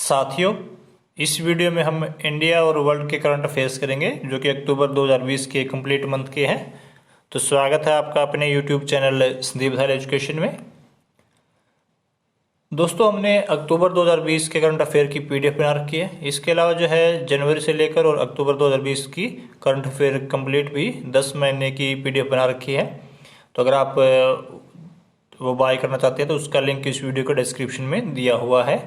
साथियों, इस वीडियो में हम इंडिया और वर्ल्ड के करंट अफेयर्स करेंगे जो कि अक्टूबर 2020 के कंप्लीट मंथ के हैं। तो स्वागत है आपका अपने यूट्यूब चैनल संदीप धार एजुकेशन में। दोस्तों, हमने अक्टूबर 2020 के करंट अफेयर की पीडीएफ बना रखी है। इसके अलावा जो है जनवरी से लेकर और अक्टूबर 2020 की करंट अफेयर कंप्लीट भी 10 महीने की पीडीएफ बना रखी है। तो अगर आप वो बाय करना चाहते हैं तो उसका लिंक इस वीडियो के डिस्क्रिप्शन में दिया हुआ है।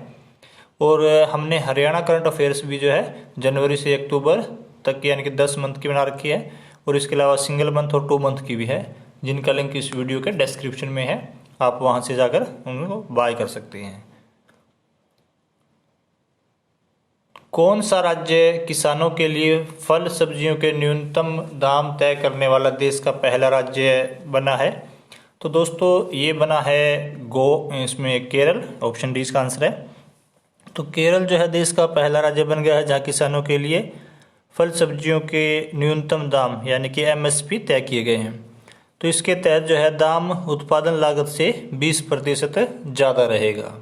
और हमने हरियाणा करंट अफेयर्स भी जो है जनवरी से अक्टूबर तक की यानी कि 10 मंथ की बना रखी है। और इसके अलावा सिंगल मंथ और 2 मंथ की भी है, जिनका लिंक इस वीडियो के डिस्क्रिप्शन में है। आप वहां से जाकर उनको बाय कर सकते हैं। कौन सा राज्य किसानों के लिए फल सब्जियों के न्यूनतम दाम तय करने वाला देश का पहला राज्य बना है? तो दोस्तों, ये बना है इसमें केरल। ऑप्शन डी इसका आंसर है। तो केरल जो है देश का पहला राज्य बन गया है जहाँ किसानों के लिए फल सब्जियों के न्यूनतम दाम यानी कि एमएसपी तय किए गए हैं। तो इसके तहत जो है दाम उत्पादन लागत से 20% ज़्यादा रहेगा।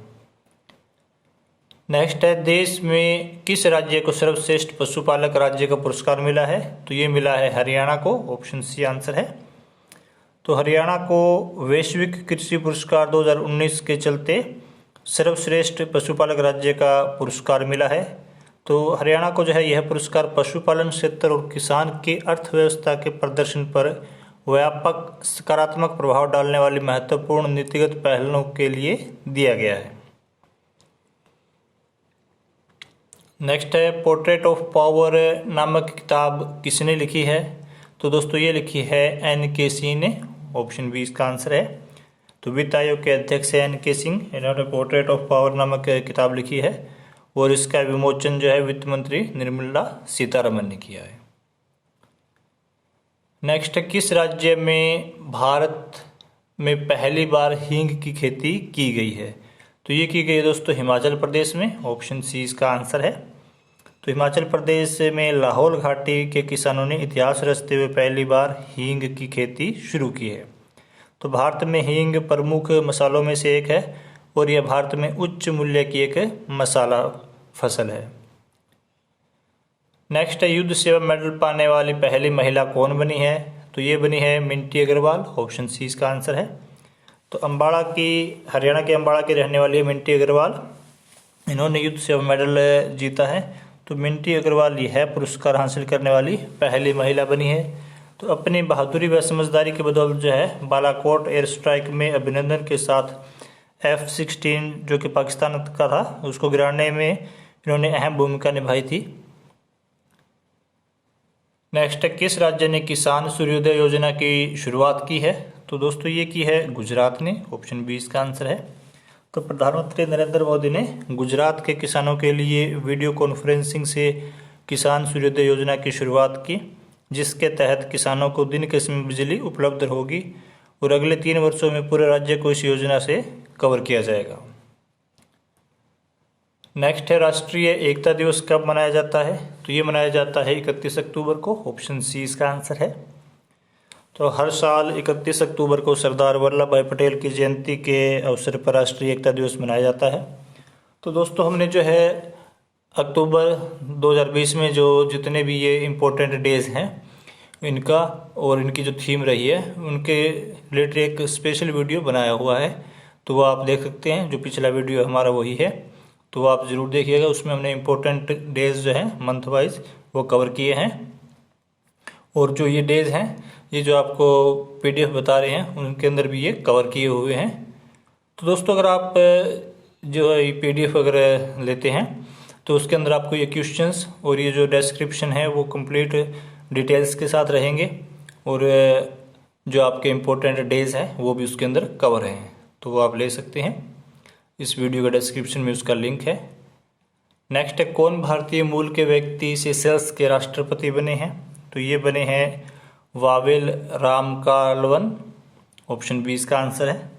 नेक्स्ट है, देश में किस राज्य को सर्वश्रेष्ठ पशुपालक राज्य का पुरस्कार मिला है? तो ये मिला है हरियाणा को। ऑप्शन सी आंसर है। तो हरियाणा को वैश्विक कृषि पुरस्कार 2019 के चलते सर्वश्रेष्ठ पशुपालक राज्य का पुरस्कार मिला है। तो हरियाणा को जो है यह पुरस्कार पशुपालन क्षेत्र और किसान की अर्थव्यवस्था के प्रदर्शन पर व्यापक सकारात्मक प्रभाव डालने वाली महत्वपूर्ण नीतिगत पहलों के लिए दिया गया है। नेक्स्ट है, पोर्ट्रेट ऑफ पावर नामक किताब किसने लिखी है? तो दोस्तों, ये लिखी है एन.के. सिंह ने। ऑप्शन बी इसका आंसर है। तो वित्त आयोग के अध्यक्ष एन.के. सिंह, इन्होंने पोर्ट्रेट ऑफ पावर नामक किताब लिखी है और इसका विमोचन जो है वित्त मंत्री निर्मला सीतारमन ने किया है। नेक्स्ट, किस राज्य में भारत में पहली बार हींग की खेती की गई है? तो ये की गई है दोस्तों हिमाचल प्रदेश में। ऑप्शन सी इसका आंसर है। तो हिमाचल प्रदेश में लाहौल घाटी के किसानों ने इतिहास रचते हुए पहली बार हींग की खेती शुरू की है। तो भारत में हींग प्रमुख मसालों में से एक है और यह भारत में उच्च मूल्य की एक मसाला फसल है। नेक्स्ट है, युद्ध सेवा मेडल पाने वाली पहली महिला कौन बनी है? तो ये बनी है मिंटी अग्रवाल। ऑप्शन सी इसका आंसर है। तो हरियाणा के अम्बाड़ा की रहने वाली मिंटी अग्रवाल, इन्होंने युद्ध सेवा मेडल जीता है। तो मिंटी अग्रवाल यह पुरस्कार हासिल करने वाली पहली महिला बनी है। तो अपनी बहादुरी व समझदारी की बदौलत जो है बालाकोट एयर स्ट्राइक में अभिनंदन के साथ F-16 जो कि पाकिस्तान का था उसको गिराने में इन्होंने अहम भूमिका निभाई थी। नेक्स्ट है, किस राज्य ने किसान सूर्योदय योजना की शुरुआत की है? तो दोस्तों, ये की है गुजरात ने। ऑप्शन बी इसका आंसर है। तो प्रधानमंत्री नरेंद्र मोदी ने गुजरात के किसानों के लिए वीडियो कॉन्फ्रेंसिंग से किसान सूर्योदय योजना की शुरुआत की, जिसके तहत किसानों को दिन के समय बिजली उपलब्ध होगी और अगले 3 वर्षों में पूरे राज्य को इस योजना से कवर किया जाएगा। नेक्स्ट है, राष्ट्रीय एकता दिवस कब मनाया जाता है? तो ये मनाया जाता है 31 अक्टूबर को। ऑप्शन सी इसका आंसर है। तो हर साल 31 अक्टूबर को सरदार वल्लभ भाई पटेल की जयंती के अवसर पर राष्ट्रीय एकता दिवस मनाया जाता है। तो दोस्तों, हमने जो है अक्टूबर 2020 में जो जितने भी ये इम्पोर्टेंट डेज हैं इनका और इनकी जो थीम रही है उनके रिलेटेड एक स्पेशल वीडियो बनाया हुआ है। तो वो आप देख सकते हैं, जो पिछला वीडियो हमारा वही है। तो वो आप ज़रूर देखिएगा। उसमें हमने इम्पोर्टेंट डेज जो हैं मंथ वाइज वो कवर किए हैं। और जो ये डेज हैं, ये जो आपको पीडीएफ बता रहे हैं उनके अंदर भी ये कवर किए हुए हैं। तो दोस्तों, अगर आप जो है पीडीएफ अगर लेते हैं तो उसके अंदर आपको ये क्वेश्चंस और ये जो डिस्क्रिप्शन है वो कंप्लीट डिटेल्स के साथ रहेंगे और जो आपके इम्पोर्टेंट डेज हैं वो भी उसके अंदर कवर हैं। तो वो आप ले सकते हैं। इस वीडियो का डिस्क्रिप्शन में उसका लिंक है। नेक्स्ट है, कौन भारतीय मूल के व्यक्ति सेशेल्स के राष्ट्रपति बने हैं? तो ये बने हैं वावेल रामकालवन। ऑप्शन बी इसका आंसर है।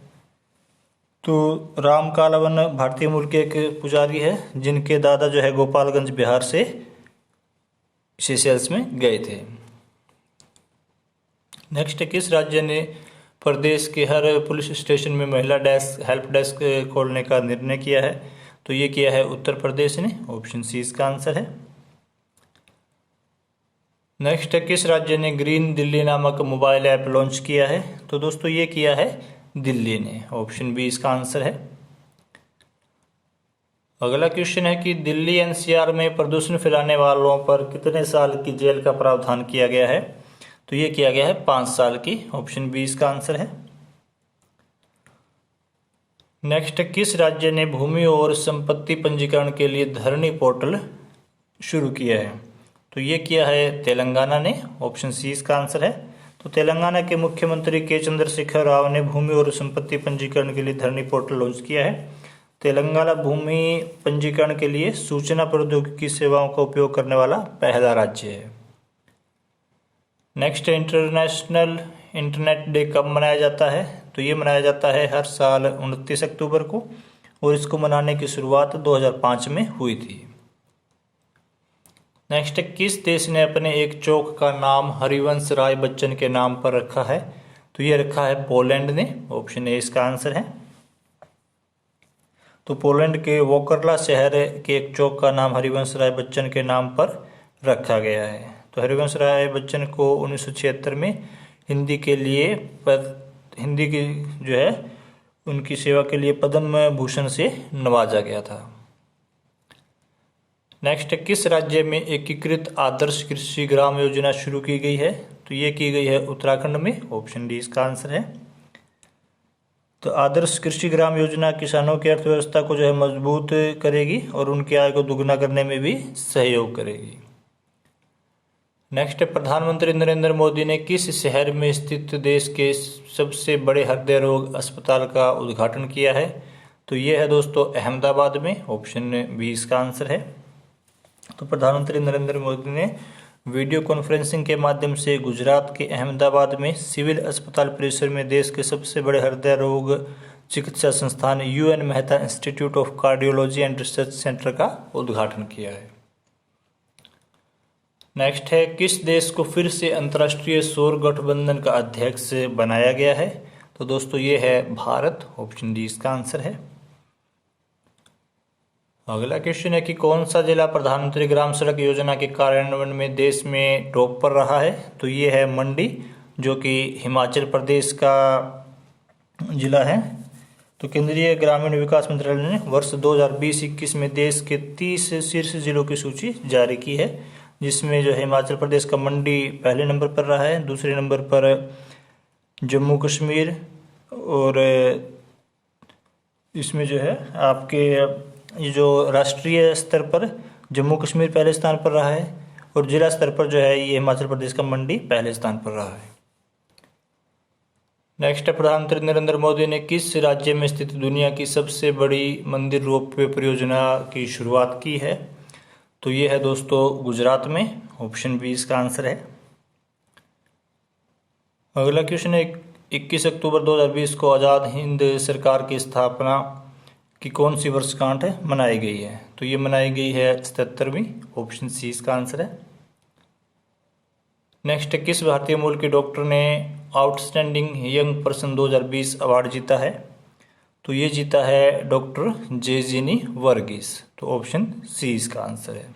तो रामकालवन भारतीय मूल के एक पुजारी है जिनके दादा जो है गोपालगंज बिहार से सेशेल्स में गए थे। नेक्स्ट, किस राज्य ने प्रदेश के हर पुलिस स्टेशन में महिला हेल्प डेस्क खोलने का निर्णय किया है? तो ये किया है उत्तर प्रदेश ने, ऑप्शन सी इसका आंसर है। नेक्स्ट है, किस राज्य ने ग्रीन दिल्ली नामक मोबाइल ऐप लॉन्च किया है? तो दोस्तों ये किया है दिल्ली ने, ऑप्शन बी इसका आंसर है। अगला क्वेश्चन है कि दिल्ली एनसीआर में प्रदूषण फैलाने वालों पर कितने साल की जेल का प्रावधान किया गया है? तो ये किया गया है 5 साल की, ऑप्शन बी इसका आंसर है। नेक्स्ट, किस राज्य ने भूमि और संपत्ति पंजीकरण के लिए धरनी पोर्टल शुरू किया है? तो ये किया है तेलंगाना ने, ऑप्शन सी इसका आंसर है। तो तेलंगाना के मुख्यमंत्री के चंद्रशेखर राव ने भूमि और संपत्ति पंजीकरण के लिए धरनी पोर्टल लॉन्च किया है। तेलंगाना भूमि पंजीकरण के लिए सूचना प्रौद्योगिकी सेवाओं का उपयोग करने वाला पहला राज्य है। नेक्स्ट, इंटरनेशनल इंटरनेट डे कब मनाया जाता है? तो ये मनाया जाता है हर साल 29 अक्टूबर को, और इसको मनाने की शुरुआत 2005 में हुई थी। नेक्स्ट, किस देश ने अपने एक चौक का नाम हरिवंश राय बच्चन के नाम पर रखा है? तो ये रखा है पोलैंड ने, ऑप्शन ए इसका आंसर है। तो पोलैंड के वोकरला शहर के एक चौक का नाम हरिवंश राय बच्चन के नाम पर रखा गया है। तो हरिवंश राय बच्चन को 1976 में हिंदी की जो है उनकी सेवा के लिए पद्म भूषण से नवाजा गया था। नेक्स्ट, किस राज्य में एकीकृत आदर्श कृषि ग्राम योजना शुरू की गई है? तो ये की गई है उत्तराखंड में, ऑप्शन डी इसका आंसर है। तो आदर्श कृषि ग्राम योजना किसानों की अर्थव्यवस्था को जो है मजबूत करेगी और उनकी आय को दुगना करने में भी सहयोग करेगी। नेक्स्ट, प्रधानमंत्री नरेंद्र मोदी ने किस शहर में स्थित देश के सबसे बड़े हृदय रोग अस्पताल का उद्घाटन किया है? तो ये है दोस्तों अहमदाबाद में, ऑप्शन बी इसका आंसर है। तो प्रधानमंत्री नरेंद्र मोदी ने वीडियो कॉन्फ्रेंसिंग के माध्यम से गुजरात के अहमदाबाद में सिविल अस्पताल परिसर में देश के सबसे बड़े हृदय रोग चिकित्सा संस्थान UN Mehta institute of cardiology and research centre का उद्घाटन किया है। नेक्स्ट है, किस देश को फिर से अंतर्राष्ट्रीय सौर गठबंधन का अध्यक्ष बनाया गया है? तो दोस्तों ये है भारत, ऑप्शन डी इसका आंसर है। अगला क्वेश्चन है कि कौन सा जिला प्रधानमंत्री ग्राम सड़क योजना के कार्यान्वयन में देश में टॉप पर रहा है? तो ये है मंडी, जो कि हिमाचल प्रदेश का जिला है। तो केंद्रीय ग्रामीण विकास मंत्रालय ने वर्ष 2020-21 में देश के 30 शीर्ष जिलों की सूची जारी की है, जिसमें जो है हिमाचल प्रदेश का मंडी पहले नंबर पर रहा है, दूसरे नंबर पर जम्मू कश्मीर, और इसमें जो है आपके ये जो राष्ट्रीय स्तर पर जम्मू कश्मीर पहले स्थान पर रहा है, और जिला स्तर पर जो है ये हिमाचल प्रदेश का मंडी पहले स्थान पर रहा है। नेक्स्ट, प्रधानमंत्री नरेंद्र मोदी ने किस राज्य में स्थित दुनिया की सबसे बड़ी मंदिर रोपवे परियोजना की शुरुआत की है? तो ये है दोस्तों गुजरात में, ऑप्शन बी इसका आंसर है। अगला क्वेश्चन है, 21 अक्टूबर 2020 को आज़ाद हिंद सरकार की स्थापना की कौन सी वर्षगांठ मनाई गई है? तो ये मनाई गई है 77वीं, ऑप्शन सी इसका आंसर है। नेक्स्ट, किस भारतीय मूल के डॉक्टर ने आउटस्टैंडिंग यंग पर्सन 2020 अवार्ड जीता है? तो ये जीता है डॉक्टर जेजिनी वर्गीस, तो ऑप्शन सी इसका आंसर है।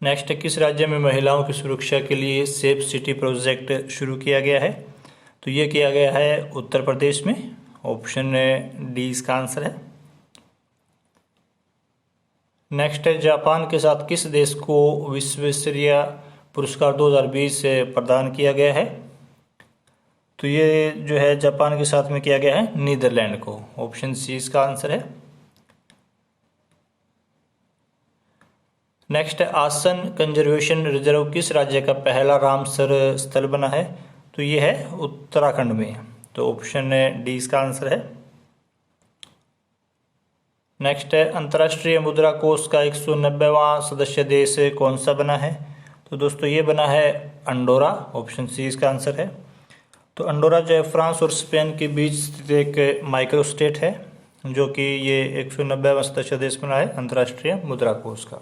नेक्स्ट, किस राज्य में महिलाओं की सुरक्षा के लिए सेफ सिटी प्रोजेक्ट शुरू किया गया है? तो ये किया गया है उत्तर प्रदेश में, ऑप्शन डी इसका आंसर है। नेक्स्ट है, जापान के साथ किस देश को विश्वेश्वरैया पुरस्कार 2020 प्रदान किया गया है? तो ये जो है जापान के साथ में किया गया है नीदरलैंड को, ऑप्शन सी इसका आंसर है। नेक्स्ट है, आसन कंजर्वेशन रिजर्व किस राज्य का पहला रामसर स्थल बना है? तो ये है उत्तराखंड में, तो ऑप्शन डी इसका आंसर है। नेक्स्ट है, अंतर्राष्ट्रीय मुद्रा कोष का 190वां सदस्य देश कौन सा बना है? तो दोस्तों ये बना है अंडोरा, ऑप्शन सी इसका आंसर है। तो अंडोरा जो है फ्रांस और स्पेन के बीच स्थित एक माइक्रो स्टेट है, जो कि ये 190वां सदस्य देश बना है अंतर्राष्ट्रीय मुद्रा कोष का।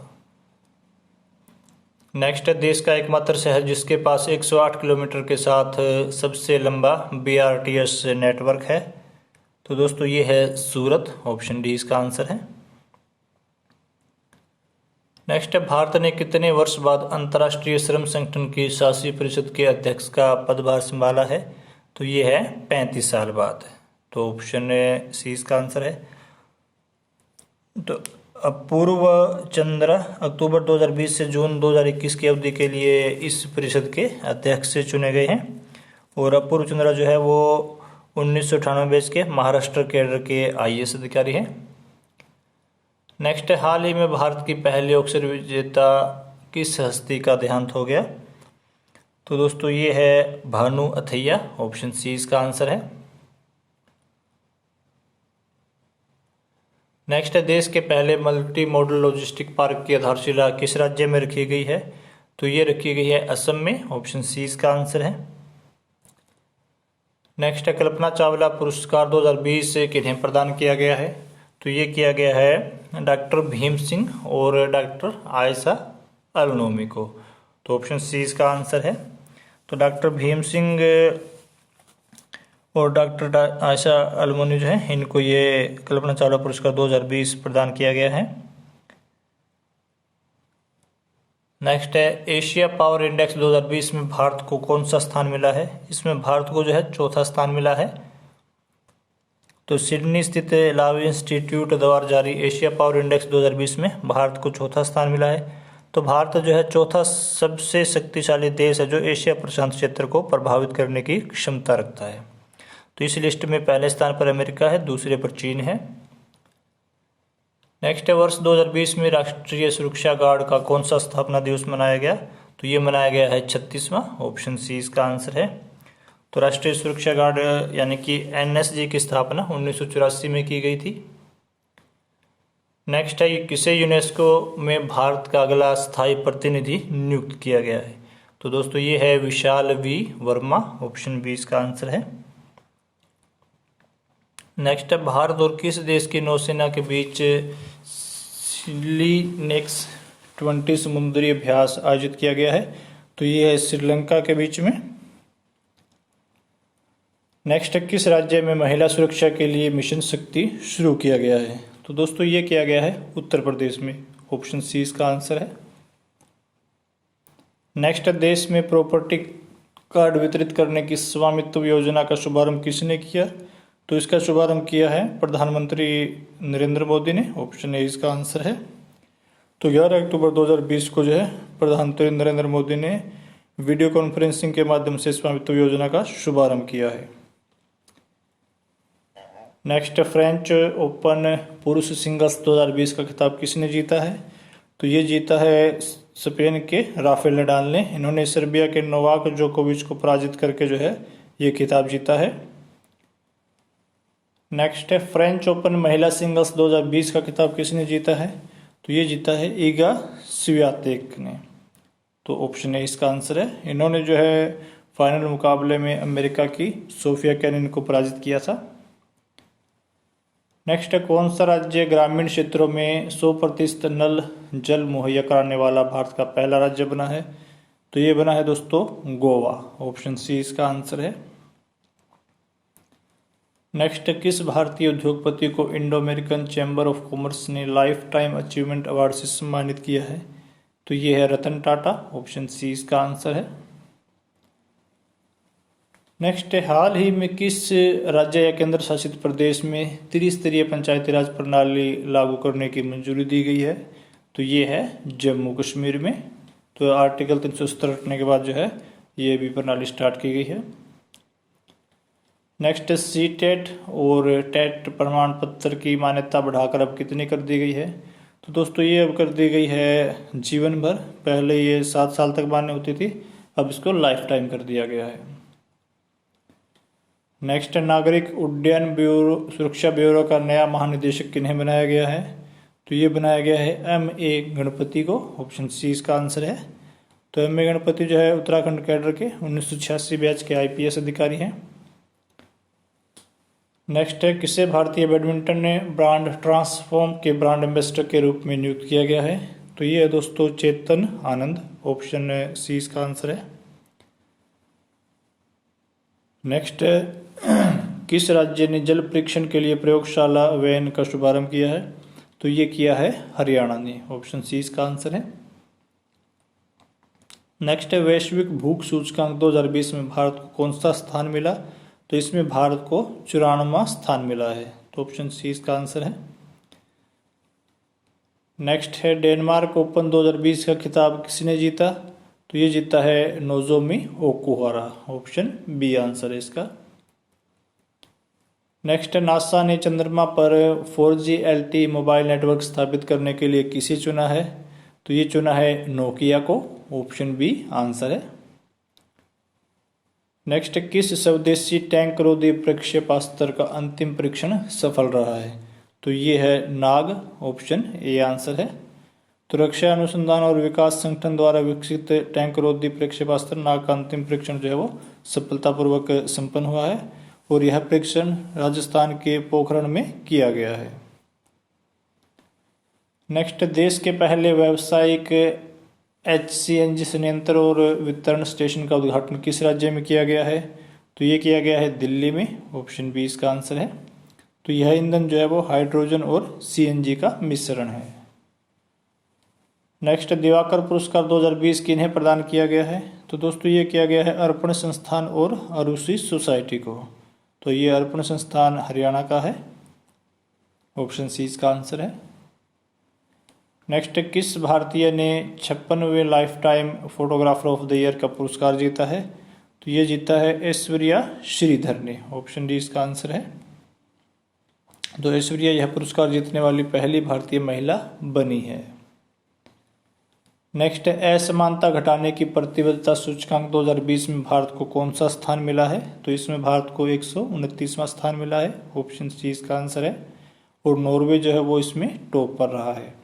नेक्स्ट है, देश का एकमात्र शहर जिसके पास 108 किलोमीटर के साथ सबसे लंबा BRTS नेटवर्क है? तो दोस्तों ये है सूरत, ऑप्शन डी इसका आंसर है। नेक्स्ट है, भारत ने कितने वर्ष बाद अंतर्राष्ट्रीय श्रम संगठन की शासी परिषद के अध्यक्ष का पदभार संभाला है? तो ये है 35 साल बाद। तो ऑप्शन सी इसका आंसर है। तो अपूर्व चंद्र अक्टूबर 2020 से जून 2021 की अवधि के लिए इस परिषद के अध्यक्ष से चुने गए हैं। और अपूर्व चंद्र जो है वो 1998 बैच के महाराष्ट्र कैडर के IAS अधिकारी हैं। नेक्स्ट है, हाल ही में भारत की पहली ऑस्कर विजेता किस हस्ती का देहांत हो गया? तो दोस्तों ये है भानु अथैया, ऑप्शन सी इसका आंसर है। नेक्स्ट है, देश के पहले मल्टी मॉडल लॉजिस्टिक पार्क की आधारशिला किस राज्य में रखी गई है? तो ये रखी गई है असम में, ऑप्शन सी इसका आंसर है। नेक्स्ट है, कल्पना चावला पुरस्कार 2020 से किन्हें प्रदान किया गया है? तो ये किया गया है डॉक्टर भीम सिंह और डॉक्टर आयशा अलनोमी को। तो ऑप्शन सी इसका आंसर है। तो डॉक्टर भीम सिंह और डॉक्टर आयशा अलनोमी जो है, इनको ये कल्पना चावला पुरस्कार 2020 प्रदान किया गया है। नेक्स्ट है, एशिया पावर इंडेक्स 2020 में भारत को कौन सा स्थान मिला है? इसमें भारत को जो है चौथा स्थान मिला है। तो सिडनी स्थित लावी इंस्टीट्यूट द्वारा जारी एशिया पावर इंडेक्स 2020 में भारत को चौथा स्थान मिला है। तो भारत जो है चौथा सबसे शक्तिशाली देश है जो एशिया प्रशांत क्षेत्र को प्रभावित करने की क्षमता रखता है। तो इस लिस्ट में पहले स्थान पर अमेरिका है, दूसरे पर चीन है। नेक्स्ट है, वर्ष 2020 में राष्ट्रीय सुरक्षा गार्ड का कौन सा स्थापना दिवस मनाया गया? तो ये मनाया गया है 36वां, ऑप्शन सी इसका आंसर है। तो राष्ट्रीय सुरक्षा गार्ड यानी कि NSG की स्थापना 1984 में की गई थी। नेक्स्ट है, किसे यूनेस्को में भारत का अगला स्थायी प्रतिनिधि नियुक्त किया गया है? तो दोस्तों ये है विशाल V वर्मा, ऑप्शन बी इसका आंसर है। नेक्स्ट है, भारत और किस देश की नौसेना के बीच सिलीनेक्स 20 समुद्री अभ्यास आयोजित किया गया है? तो ये है श्रीलंका के बीच में। नेक्स्ट है, किस राज्य में महिला सुरक्षा के लिए मिशन शक्ति शुरू किया गया है? तो दोस्तों ये किया गया है उत्तर प्रदेश में, ऑप्शन सी इसका आंसर है। नेक्स्ट है, देश में प्रॉपर्टी कार्ड वितरित करने की स्वामित्व योजना का शुभारंभ किसने किया? तो इसका शुभारंभ किया है प्रधानमंत्री नरेंद्र मोदी ने, ऑप्शन ए इसका आंसर है। तो 11 अक्टूबर 2020 को जो है प्रधानमंत्री नरेंद्र मोदी ने वीडियो कॉन्फ्रेंसिंग के माध्यम से स्वामित्व योजना का शुभारंभ किया है। नेक्स्ट, फ्रेंच ओपन पुरुष सिंगल्स 2020 का खिताब किसने जीता है? तो ये जीता है स्पेन के राफेल नडाल ने। इन्होंने सर्बिया के नोवाक जोकोविच को पराजित करके जो है ये खिताब जीता है। नेक्स्ट है, फ्रेंच ओपन महिला सिंगल्स 2020 का खिताब किसने जीता है? तो ये जीता है ईगा स्वियातेक ने। तो ऑप्शन ए इसका आंसर है। इन्होंने जो है फाइनल मुकाबले में अमेरिका की सोफिया केनिन को पराजित किया था। नेक्स्ट है, कौन सा राज्य ग्रामीण क्षेत्रों में 100% नल जल मुहैया कराने वाला भारत का पहला राज्य बना है? तो ये बना है दोस्तों गोवा, ऑप्शन सी इसका आंसर है। नेक्स्ट, किस भारतीय उद्योगपति को Indo American chamber of commerce ने लाइफ टाइम अचीवमेंट अवार्ड से सम्मानित किया है? तो ये है रतन टाटा, ऑप्शन सी इसका आंसर है। नेक्स्ट है, हाल ही में किस राज्य या केंद्र शासित प्रदेश में त्रिस्तरीय पंचायती राज प्रणाली लागू करने की मंजूरी दी गई है? तो ये है जम्मू कश्मीर में। तो आर्टिकल 370 हटने के बाद जो है ये भी प्रणाली स्टार्ट की गई है। नेक्स्ट, CTET और टेट प्रमाण पत्र की मान्यता बढ़ाकर अब कितनी कर दी गई है? तो दोस्तों ये अब कर दी गई है जीवन भर। पहले ये 7 साल तक मान्य होती थी, अब इसको लाइफ टाइम कर दिया गया है। नेक्स्ट, नागरिक उड्डयन ब्यूरो सुरक्षा ब्यूरो का नया महानिदेशक किन्हें बनाया गया है? तो ये बनाया गया है MA गणपति को, ऑप्शन सी इसका आंसर है। तो MA गणपति जो है उत्तराखंड कैडर के 1986 बैच के IPS अधिकारी हैं। नेक्स्ट है, किसे भारतीय बैडमिंटन ने ब्रांड ट्रांसफॉर्म के ब्रांड एम्बेसडर के रूप में नियुक्त किया गया है? तो ये है दोस्तों चेतन आनंद, ऑप्शन सी इसका आंसर है। नेक्स्ट है, किस राज्य ने जल परीक्षण के लिए प्रयोगशाला वैन का शुभारंभ किया है? तो ये किया है हरियाणा ने। ऑप्शन सी इसका आंसर है। नेक्स्ट है वैश्विक भूख सूचकांक 2020 में भारत को कौन सा स्थान मिला? तो इसमें भारत को 94वां स्थान मिला है। तो ऑप्शन सी इसका आंसर है। नेक्स्ट है डेनमार्क ओपन 2020 का खिताब किसने जीता? तो ये जीता है Nozomi Okuhara. Option B answer है इसका। नेक्स्ट है नासा ने चंद्रमा पर 4G LTE मोबाइल नेटवर्क स्थापित करने के लिए किसे चुना है? तो ये चुना है नोकिया को। ऑप्शन बी आंसर है। नेक्स्ट किस स्वदेशी टैंक रोधी प्रक्षेपास्त्र का अंतिम परीक्षण सफल रहा है? तो ये है नाग। ऑप्शन ए आंसर है। तो रक्षा अनुसंधान और विकास संगठन द्वारा विकसित टैंक रोधी प्रक्षेपास्त्र नाग का अंतिम परीक्षण जो है वो सफलतापूर्वक संपन्न हुआ है और यह परीक्षण राजस्थान के पोखरण में किया गया है। नेक्स्ट देश के पहले व्यावसायिक HCNG संयंत्र और वितरण स्टेशन का उद्घाटन किस राज्य में किया गया है? तो ये किया गया है दिल्ली में। ऑप्शन बी इसका आंसर है। तो यह ईंधन जो है वो हाइड्रोजन और CNG का मिश्रण है। नेक्स्ट दिवाकर पुरस्कार 2020 किन्हें प्रदान किया गया है? तो दोस्तों ये किया गया है अर्पण संस्थान और अरुषि सोसाइटी को। तो ये अर्पण संस्थान हरियाणा का है। ऑप्शन सी इसका आंसर है। नेक्स्ट किस भारतीय ने 56वें life time photographer of the year का पुरस्कार जीता है? तो ये जीता है ऐश्वर्या श्रीधर ने। ऑप्शन डी इसका आंसर है। तो ऐश्वर्या यह पुरस्कार जीतने वाली पहली भारतीय महिला बनी है। नेक्स्ट असमानता घटाने की प्रतिबद्धता सूचकांक 2020 में भारत को कौन सा स्थान मिला है? तो इसमें भारत को 129वां स्थान मिला है। ऑप्शन सी इसका आंसर है। और नॉर्वे जो है वो इसमें टॉप पर रहा है।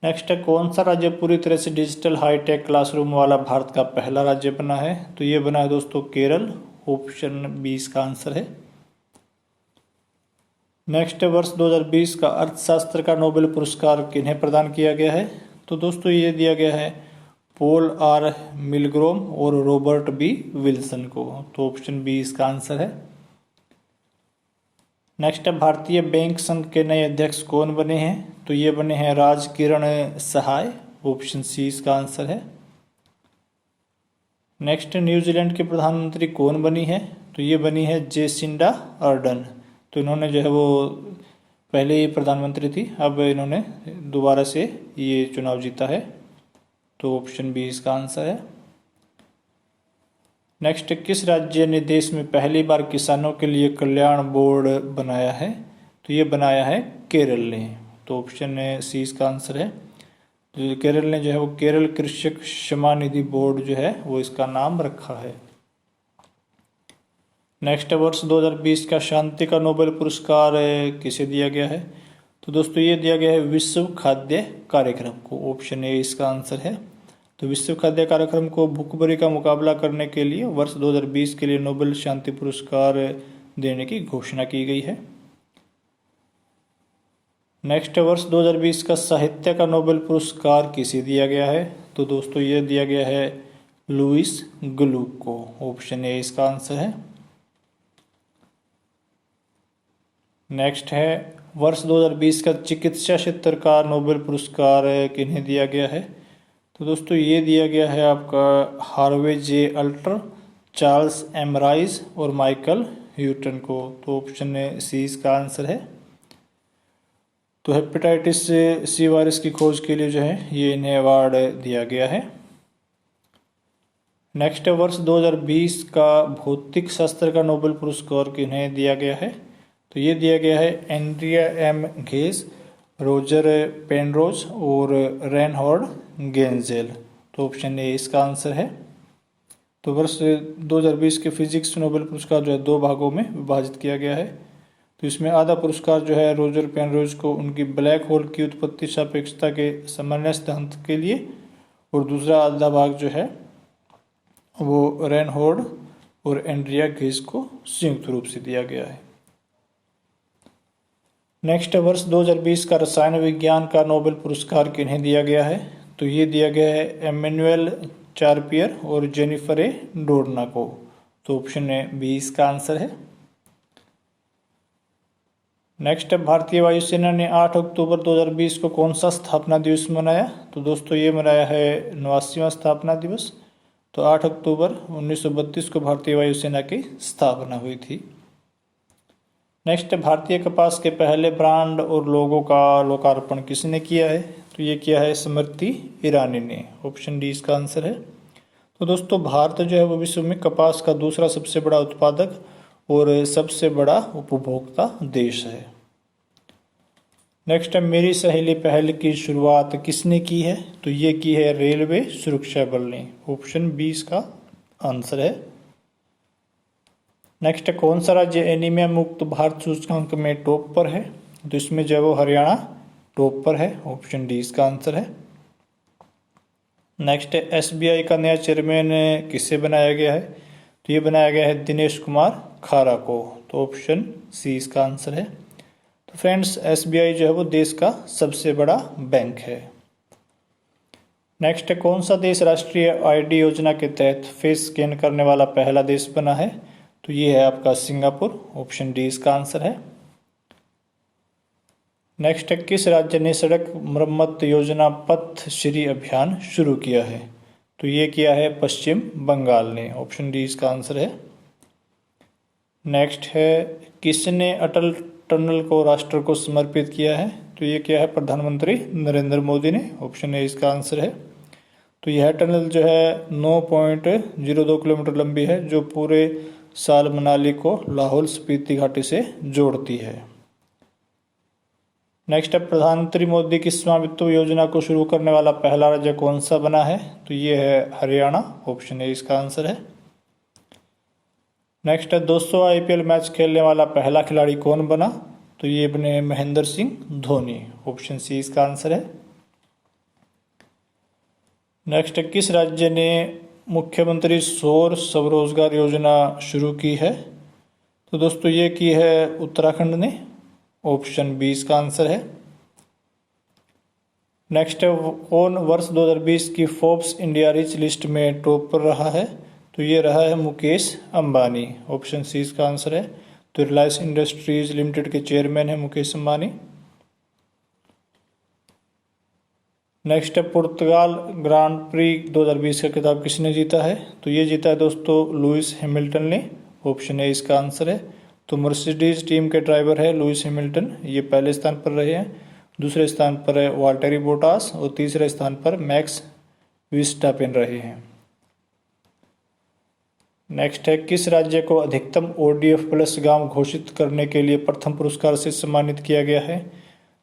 नेक्स्ट कौन सा राज्य पूरी तरह से डिजिटल हाईटेक क्लासरूम वाला भारत का पहला राज्य बना है? तो ये बना है दोस्तों केरल। ऑप्शन बी इसका आंसर है। नेक्स्ट वर्ष 2020 का अर्थशास्त्र का नोबेल पुरस्कार किन्हें प्रदान किया गया है? तो दोस्तों ये दिया गया है पॉल आर मिलग्रोम और रॉबर्ट बी विल्सन को। तो ऑप्शन बी इसका आंसर है। नेक्स्ट भारतीय बैंक संघ के नए अध्यक्ष कौन बने हैं? तो ये बने हैं राज किरण सहाय। ऑप्शन सी इसका आंसर है। नेक्स्ट न्यूजीलैंड के प्रधानमंत्री कौन बनी है? तो ये बनी है जेसिंडा अर्डन। तो इन्होंने जो है वो पहले ही प्रधानमंत्री थी, अब इन्होंने दोबारा से ये चुनाव जीता है। तो ऑप्शन बी इसका आंसर है। नेक्स्ट किस राज्य ने देश में पहली बार किसानों के लिए कल्याण बोर्ड बनाया है? तो ये बनाया है केरल ने। तो ऑप्शन सी इसका आंसर है। तो केरल ने जो है वो केरल कृषक क्षमा निधि बोर्ड जो है वो इसका नाम रखा है। नेक्स्ट वर्ष 2020 का शांति का नोबेल पुरस्कार किसे दिया गया है? तो दोस्तों ये दिया गया है विश्व खाद्य कार्यक्रम को। ऑप्शन ए इसका आंसर है। तो विश्व खाद्य कार्यक्रम को भूखमरी का मुकाबला करने के लिए वर्ष 2020 के लिए नोबेल शांति पुरस्कार देने की घोषणा की गई है। नेक्स्ट वर्ष 2020 का साहित्य का नोबेल पुरस्कार किसे दिया गया है? तो दोस्तों ये दिया गया है लुईस ग्लुक को। ऑप्शन ए इसका आंसर है। नेक्स्ट है वर्ष 2020 का चिकित्सा क्षेत्र का नोबेल पुरस्कार किन्हें दिया गया है? तो दोस्तों ये दिया गया है आपका हार्वे जे अल्टर, चार्ल्स एम राइस और माइकल ह्यूटन को। तो ऑप्शन सी इसका आंसर है। तो हेपेटाइटिस सी वायरस की खोज के लिए जो है ये इन्हें अवार्ड दिया गया है। नेक्स्ट वर्ष 2020 का भौतिक शास्त्र का नोबेल पुरस्कार किन्हें दिया गया है? तो ये दिया गया है एंड्रिया एम घेस, रोजर पेनरोज और रेनहॉर्ड गेंजेल। तो ऑप्शन ए इसका आंसर है। तो वर्ष 2020 के फिजिक्स नोबेल पुरस्कार जो है दो भागों में विभाजित किया गया है। तो इसमें आधा पुरस्कार जो है रोजर पेनरोज को उनकी ब्लैक होल की उत्पत्ति सापेक्षता के सामान्य सिद्धांत के लिए, और दूसरा आधा भाग जो है वो रेनहॉर्ड और एंड्रिया घेस को संयुक्त रूप से दिया गया है। नेक्स्ट वर्ष 2020 का रसायन विज्ञान का नोबेल पुरस्कार किन्हें दिया गया है? तो ये दिया गया है एमेनुएल चार्पियर और जेनिफर ए डोडना को। तो तो ऑप्शन बी इसका आंसर है। नेक्स्ट है, भारतीय वायुसेना ने 8 अक्टूबर 2020 को कौन सा स्थापना दिवस मनाया? तो दोस्तों ये मनाया है 89वां स्थापना दिवस। तो 8 अक्टूबर 1932 को भारतीय वायुसेना की स्थापना हुई थी। नेक्स्ट है, भारतीय कपास के पहले ब्रांड और लोगो का लोकार्पण किसने किया है? तो ये किया है स्मृति ईरानी ने। ऑप्शन डी इसका आंसर है। तो दोस्तों भारत जो है वो विश्व में कपास का दूसरा सबसे बड़ा उत्पादक और सबसे बड़ा उपभोक्ता देश है। नेक्स्ट है, मेरी सहेली पहल की शुरुआत किसने की है? तो ये की है रेलवे सुरक्षा बल ने। ऑप्शन बी इसका आंसर है। नेक्स्ट है, कौन सा राज्य एनीमिया मुक्त भारत सूचकांक में टॉप पर है? तो इसमें जो है वो हरियाणा टॉप पर है। ऑप्शन डी इसका आंसर है। नेक्स्ट है, एसबीआई का नया चेयरमैन किसे बनाया गया है? तो ये बनाया गया है दिनेश कुमार खारा को। तो ऑप्शन सी इसका आंसर है। तो फ्रेंड्स, एसबीआई जो है वो देश का सबसे बड़ा बैंक है। नेक्स्ट है, कौन सा देश राष्ट्रीय आईडी योजना के तहत फेस स्कैन करने वाला पहला देश बना है? तो ये है आपका सिंगापुर। ऑप्शन डी इसका आंसर है। नेक्स्ट है, किस राज्य ने सड़क मरम्मत योजना पथ श्री अभियान शुरू किया है? तो ये किया है पश्चिम बंगाल ने। ऑप्शन डी इसका आंसर है। नेक्स्ट है, किसने अटल टनल को राष्ट्र को समर्पित किया है? तो ये किया है प्रधानमंत्री नरेंद्र मोदी ने। ऑप्शन ए इसका आंसर है। तो यह टनल जो है 9.02 किलोमीटर लंबी है, जो पूरे साल मनाली को लाहौल स्पीति घाटी से जोड़ती है। नेक्स्ट है, प्रधानमंत्री मोदी की स्वामित्व योजना को शुरू करने वाला पहला राज्य कौन सा बना है? तो ये है हरियाणा। ऑप्शन ए इसका आंसर है। नेक्स्ट है, 200 आईपीएल मैच खेलने वाला पहला खिलाड़ी कौन बना? तो ये बने महेंद्र सिंह धोनी। ऑप्शन सी इसका आंसर है। नेक्स्ट है, किस राज्य ने मुख्यमंत्री सौर स्वरोजगार योजना शुरू की है? तो दोस्तों ये की है उत्तराखंड ने। ऑप्शन बी इसका आंसर है। नेक्स्ट है, कौन वर्ष 2020 की फोर्ब्स इंडिया रिच लिस्ट में टॉप पर रहा है? तो ये रहा है मुकेश अंबानी। ऑप्शन सी इसका आंसर है। तो रिलायंस इंडस्ट्रीज लिमिटेड के चेयरमैन है मुकेश अंबानी। नेक्स्ट है, पुर्तगाल ग्रांड प्री 2020 का खिताब किसने जीता है? तो ये जीता है दोस्तों लुइस हैमिल्टन ने। ऑप्शन ए इसका आंसर है। तो मर्सिडीज टीम के ड्राइवर है लुइस हैमिल्टन, ये पहले स्थान पर रहे हैं। दूसरे स्थान पर है वाल्टेरी बोटास और तीसरे स्थान पर मैक्स विस्टापेन रहे हैं। नेक्स्ट है, किस राज्य को अधिकतम ODF प्लस गांव घोषित करने के लिए प्रथम पुरस्कार से सम्मानित किया गया है?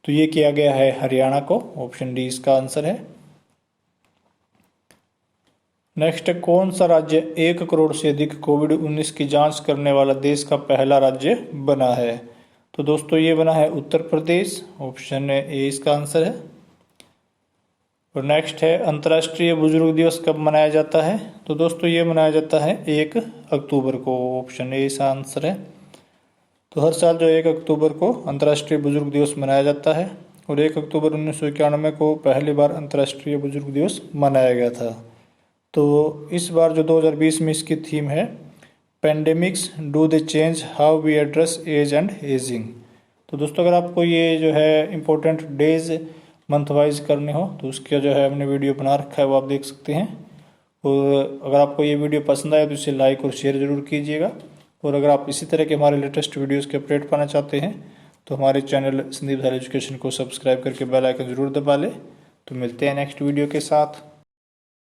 तो ये किया गया है हरियाणा को। ऑप्शन डी इसका आंसर है। नेक्स्ट है, कौन सा राज्य 1 करोड़ से अधिक कोविड-19 की जांच करने वाला देश का पहला राज्य बना है? तो दोस्तों ये बना है उत्तर प्रदेश। ऑप्शन ए इसका आंसर है। और नेक्स्ट है, अंतर्राष्ट्रीय बुजुर्ग दिवस कब मनाया जाता है? तो दोस्तों ये मनाया जाता है 1 अक्टूबर को। ऑप्शन ए इसका आंसर है। तो हर साल जो 1 अक्टूबर को अंतर्राष्ट्रीय बुजुर्ग दिवस मनाया जाता है और 1 अक्टूबर 1991 को पहली बार अंतर्राष्ट्रीय बुजुर्ग दिवस मनाया गया था। तो इस बार जो 2020 में इसकी थीम है, pandemics do they change how we address age and ageing. तो दोस्तों अगर आपको ये जो है इम्पोर्टेंट डेज मंथ वाइज करने हो तो उसका जो है हमने वीडियो बना रखा है, वो आप देख सकते हैं। और अगर आपको ये वीडियो पसंद आए तो इसे लाइक और शेयर ज़रूर कीजिएगा। और अगर आप इसी तरह के हमारे लेटेस्ट वीडियोस के अपडेट पाना चाहते हैं तो हमारे चैनल संदीप धार एजुकेशन को सब्सक्राइब करके बेल आइकन ज़रूर दबा लें। तो मिलते हैं नेक्स्ट वीडियो के साथ।